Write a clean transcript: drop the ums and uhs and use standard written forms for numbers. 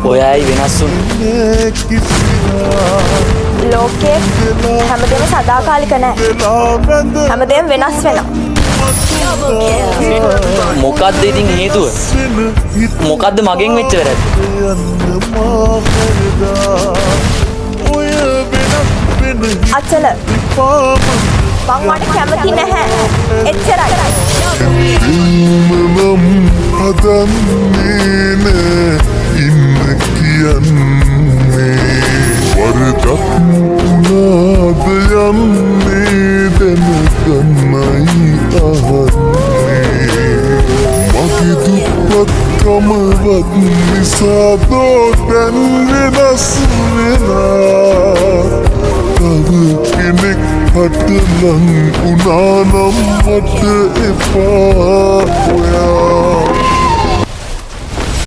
ඔයයි වෙනස් වුනේ. ලෝකයේ හැමදේම සදාකාලික නැහැ. හැමදේම වෙනස් වෙනවා. මොකද්ද ඉතින් හේතුව? මොකද්ද මගෙන් වෙච්ච වැරද්ද? අචල මං මට කැමති නැහැ. එච්චරයි. මනම් හදන්නේ නෑ ඉන්න කියන්නේ වරදක් වුණාද යන්නේ දැනගන්නයි අහන්නේ මගේ දුප්පත්කමවත් නිසා දැන් වෙනස් වෙලා තව කෙනෙක් හටලන් උනානම් මට එපා ඔයා